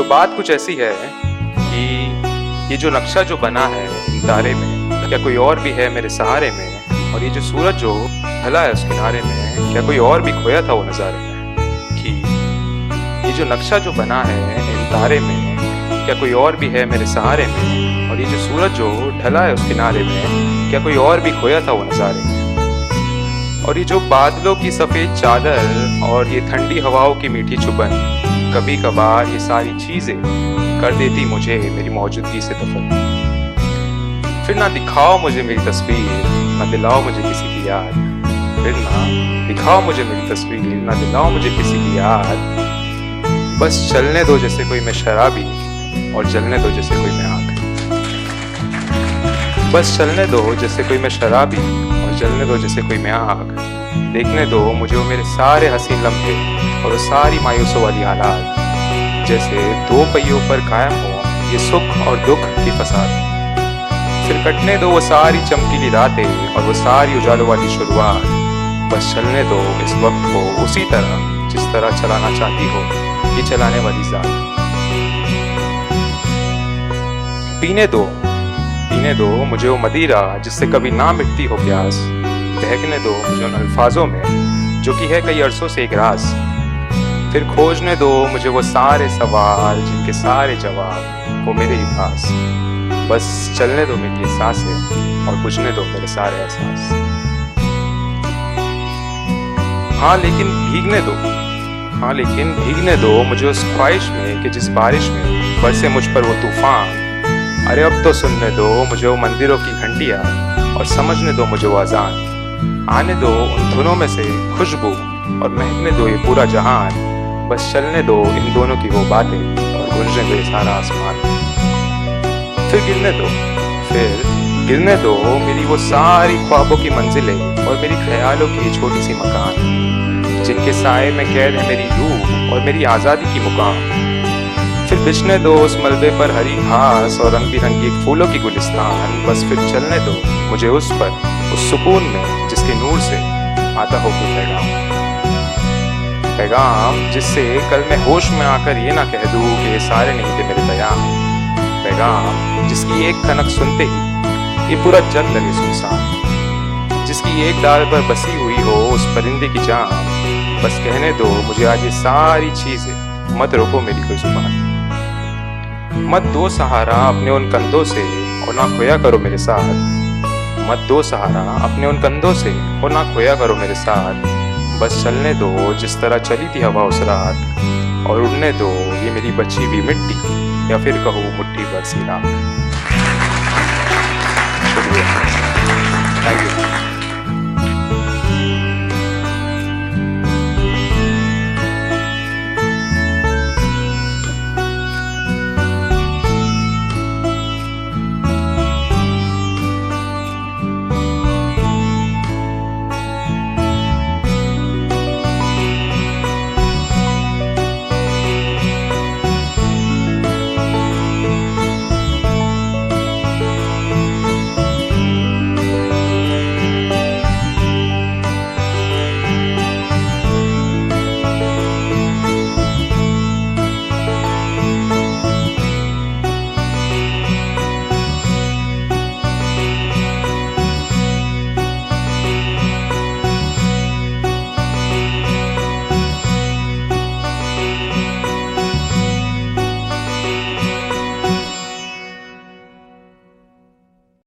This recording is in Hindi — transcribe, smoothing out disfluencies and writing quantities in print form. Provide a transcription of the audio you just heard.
बात कुछ ऐसी है कि ये जो नक्शा जो बना है इन तारे में, क्या कोई और भी है मेरे सहारे में? और ये जो सूरज जो ढला है उस किनारे में, क्या कोई और भी खोया था वो नज़ारे में? कि ये जो नक्शा जो बना है इन तारे में, क्या कोई और भी है मेरे सहारे में? और ये जो सूरज जो ढला है उस किनारे में, क्या कोई और भी खोया था वो नज़ारे में? और ये जो बादलों की सफ़ेद चादर और ये ठंडी हवाओं की मीठी चुभन, कभी कभार ये सारी चीज़ें कर देती मुझे मेरी मौजूदगी से दफन। फिर ना दिखाओ मुझे मेरी तस्वीर, ना दिलाओ मुझे किसी की याद। फिर ना दिखाओ मुझे मेरी तस्वीर, ना दिलाओ मुझे किसी की याद। बस चलने दो जैसे कोई मैं शराबी, और जलने दो जैसे कोई मैं आग। बस चलने दो जैसे कोई मैं शराबी, और जलने दो जैसे कोई मैं आग। देखने दो मुझे वो मेरे सारे हसीन लम्हे और वो सारी मायूसों वाली हालात, जैसे दो पहियों पर कायम हो ये सुख और दुख की फसाद। फिर कटने दो वो सारी चमकीली रातें और वो सारी उजालों वाली शुरुआत। बस चलने दो इस वक्त को उसी तरह जिस तरह चलाना चाहती हो ये चलाने वाली जात। पीने दो मुझे वो मदिरा जिससे कभी ना मिटती हो प्यास। बहकने दो मुझे उन अल्फाजों में जो कि है कई अरसों से एक राज। फिर खोजने दो मुझे वो सारे सवाल जिनके सारे जवाब वो मेरे ही पास। बस चलने दो मेरी ये सांसें और बुझने दो मेरे सारे एहसास। हाँ लेकिन भीगने दो मुझे उस ख्वाहिश में कि जिस बारिश में बरसे मुझ पर वो तूफान। अरे अब तो सुनने दो मुझे वो मंदिरों की घंटियाँ और समझने दो मुझे वो अजान। आने दो उन धुनों में से खुशबू और महकने दो ये पूरा जहान। बस चलने दो इन दोनों की वो बातें और गूंजने दो ये सारा आसमान। फिर गिरने दो मेरी वो सारी ख्वाबों की मंजिलें और मेरी ख्यालों की छोटी सी मकान, जिनके साए में कैद है मेरी रूह और मेरी आज़ादी की मुकाम। फिर बिछने दो उस मलबे पर हरी घास और रंग बिरंगी फूलों की गुलिस्तान। बस फिर चलने दो मुझे उस पर, उस सुकून में जिसके नूर से आता हो कोई पैगाम, जिससे कल मैं होश में आकर ये ना कह दूँ कि ये सारे नहीं थे मेरे पैगाम, जिसकी एक खनक सुनते ही ये पूरा जग लगे सुनसान, जिसकी एक डाल पर बसी हुई हो उस परिंदे की जान। बस कहने दो मुझे आज ये सारी चीजें, मत रोको मेरी कोई जुबान। मत दो सहारा अपने उन कंधों से और ना खोया करो मेरे साथ। मत दो सहारा अपने उन कंधों से और ना खोया करो मेरे साथ। बस चलने दो जिस तरह चली थी हवा उस रात, और उड़ने दो ये मेरी बची हुई मिट्टी या फिर कहूँ मुट्ठी भर सी राख।